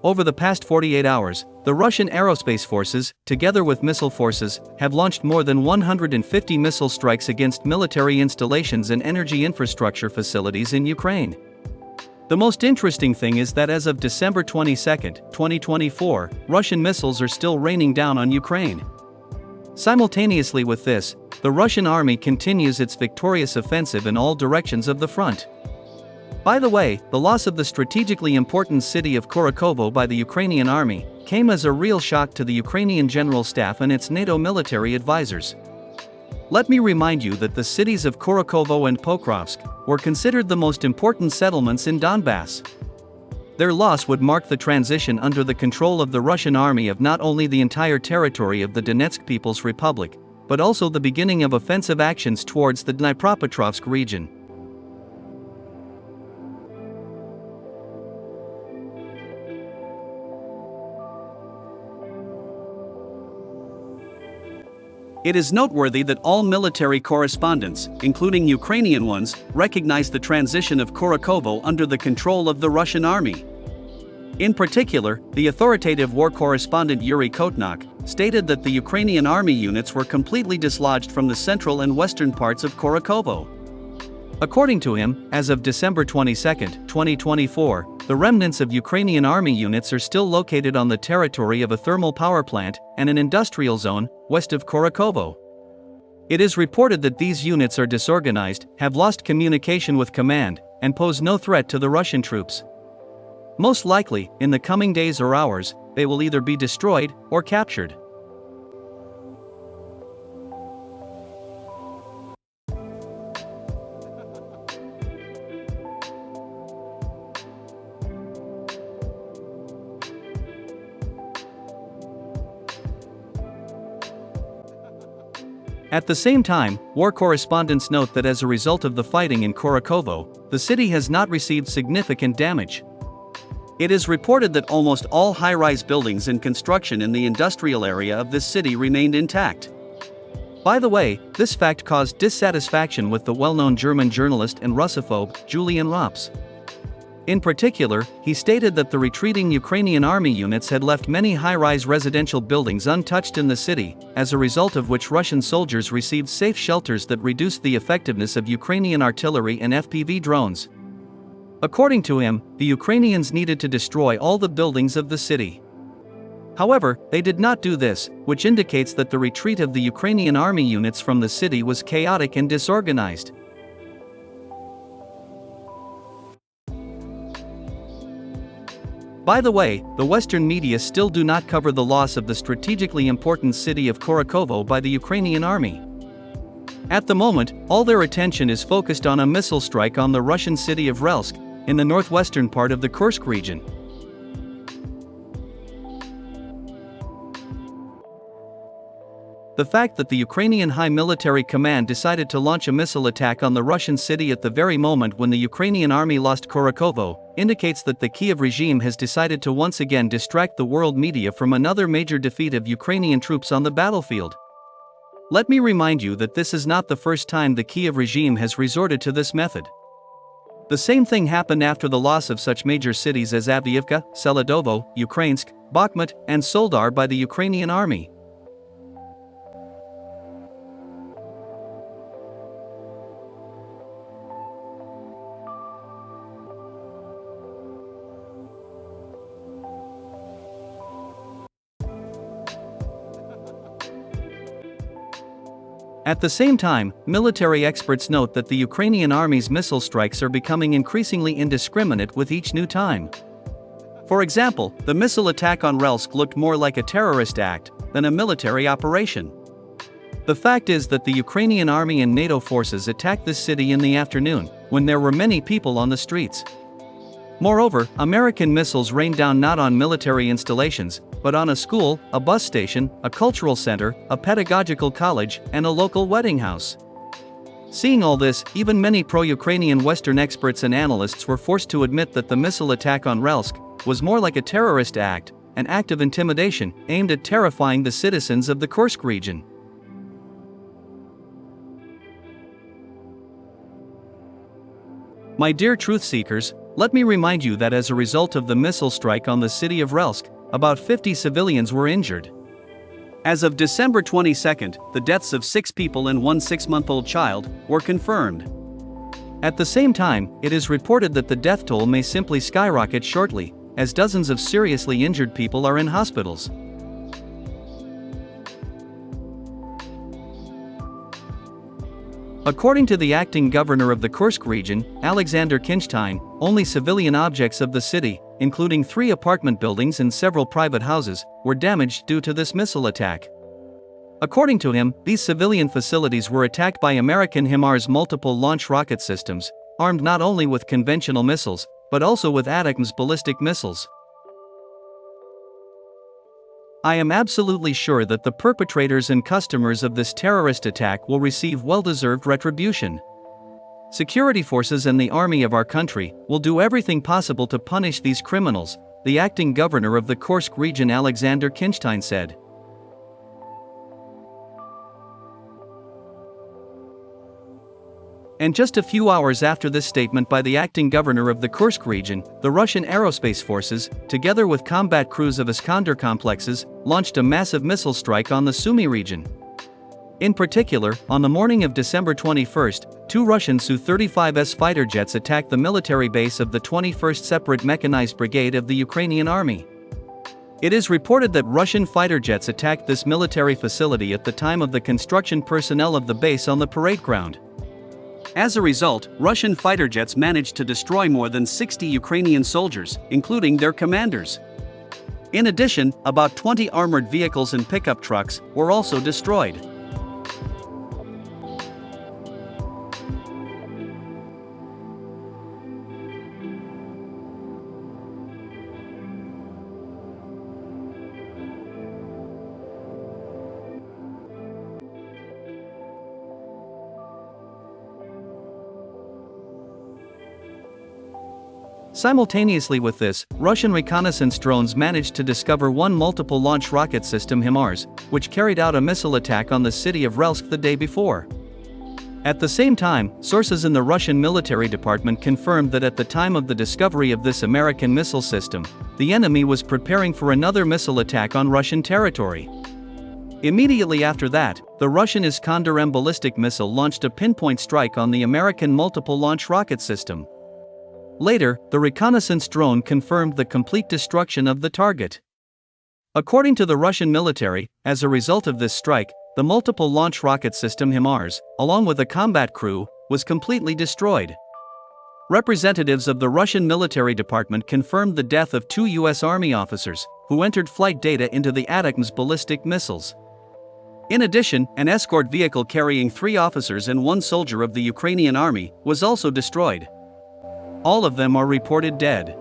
Over the past 48 hours, the Russian aerospace forces, together with missile forces, have launched more than 150 missile strikes against military installations and energy infrastructure facilities in Ukraine. The most interesting thing is that as of December 22, 2024, Russian missiles are still raining down on Ukraine. Simultaneously with this, the Russian army continues its victorious offensive in all directions of the front. By the way, the loss of the strategically important city of Kurakhovo by the Ukrainian army came as a real shock to the Ukrainian General Staff and its NATO military advisors. Let me remind you that the cities of Kurakhovo and Pokrovsk were considered the most important settlements in Donbass. Their loss would mark the transition under the control of the Russian army of not only the entire territory of the Donetsk People's Republic, but also the beginning of offensive actions towards the Dnipropetrovsk region. It is noteworthy that all military correspondents, including Ukrainian ones, recognize the transition of Kurakhovo under the control of the Russian army. In particular, the authoritative war correspondent Yuri Kotnak stated that the Ukrainian army units were completely dislodged from the central and western parts of Kurakhovo. According to him, as of December 22, 2024, the remnants of Ukrainian army units are still located on the territory of a thermal power plant and an industrial zone west of Kurakhovo. It is reported that these units are disorganized, have lost communication with command, and pose no threat to the Russian troops. Most likely, in the coming days or hours, they will either be destroyed or captured. At the same time, war correspondents note that as a result of the fighting in Kurakhovo, the city has not received significant damage. It is reported that almost all high-rise buildings and construction in the industrial area of this city remained intact. By the way, this fact caused dissatisfaction with the well-known German journalist and Russophobe, Julian Rops. In particular, he stated that the retreating Ukrainian army units had left many high-rise residential buildings untouched in the city, as a result of which Russian soldiers received safe shelters that reduced the effectiveness of Ukrainian artillery and FPV drones. According to him, the Ukrainians needed to destroy all the buildings of the city. However, they did not do this, which indicates that the retreat of the Ukrainian army units from the city was chaotic and disorganized. By the way, the Western media still do not cover the loss of the strategically important city of Kurakhovo by the Ukrainian army. At the moment, all their attention is focused on a missile strike on the Russian city of Rylsk, in the northwestern part of the Kursk region. The fact that the Ukrainian High Military Command decided to launch a missile attack on the Russian city at the very moment when the Ukrainian army lost Kurakhovo indicates that the Kiev regime has decided to once again distract the world media from another major defeat of Ukrainian troops on the battlefield. Let me remind you that this is not the first time the Kiev regime has resorted to this method. The same thing happened after the loss of such major cities as Avdiivka, Seledovo, Ukrainsk, Bakhmut, and Soledar by the Ukrainian army. At the same time, military experts note that the Ukrainian army's missile strikes are becoming increasingly indiscriminate with each new time. For example, the missile attack on Rylsk looked more like a terrorist act than a military operation. The fact is that the Ukrainian army and NATO forces attacked this city in the afternoon, when there were many people on the streets. Moreover, American missiles rained down not on military installations, but on a school, a bus station, a cultural center, a pedagogical college, and a local wedding house. Seeing all this, even many pro-Ukrainian Western experts and analysts were forced to admit that the missile attack on Rylsk was more like a terrorist act, an act of intimidation aimed at terrifying the citizens of the Kursk region. My dear truth seekers, Let me remind you that as a result of the missile strike on the city of Rylsk, about 50 civilians were injured. As of December 22, the deaths of 6 people and one 6-month-old child were confirmed. At the same time, it is reported that the death toll may simply skyrocket shortly, as dozens of seriously injured people are in hospitals. According to the acting governor of the Kursk region, Alexander Kinstein, only civilian objects of the city, including 3 apartment buildings and several private houses, were damaged due to this missile attack. According to him, these civilian facilities were attacked by American HIMARS multiple launch rocket systems, armed not only with conventional missiles, but also with ATACMS ballistic missiles. I am absolutely sure that the perpetrators and customers of this terrorist attack will receive well-deserved retribution. Security forces and the army of our country will do everything possible to punish these criminals, the acting governor of the Kursk region Alexander Kinstein said. And just a few hours after this statement by the acting governor of the Kursk region, the Russian aerospace forces, together with combat crews of Iskander complexes, launched a massive missile strike on the SUMY region. In particular, on the morning of December 21, 2 Russian Su-35S fighter jets attacked the military base of the 21st Separate Mechanized Brigade of the Ukrainian Army. It is reported that Russian fighter jets attacked this military facility at the time of the construction personnel of the base on the parade ground. As a result, Russian fighter jets managed to destroy more than 60 Ukrainian soldiers, including their commanders. In addition, about 20 armored vehicles and pickup trucks were also destroyed. Simultaneously with this, Russian reconnaissance drones managed to discover one multiple launch rocket system HIMARS, which carried out a missile attack on the city of Rylsk the day before. At the same time, sources in the Russian military department confirmed that at the time of the discovery of this American missile system, the enemy was preparing for another missile attack on Russian territory. Immediately after that, the Russian Iskander-M ballistic missile launched a pinpoint strike on the American multiple launch rocket system. Later, the reconnaissance drone confirmed the complete destruction of the target. According to the Russian military, as a result of this strike, the multiple launch rocket system HIMARS, along with a combat crew, was completely destroyed. Representatives of the Russian military department confirmed the death of 2 U.S. Army officers, who entered flight data into the ATACMS ballistic missiles. In addition, an escort vehicle carrying 3 officers and 1 soldier of the Ukrainian Army was also destroyed. All of them are reported dead.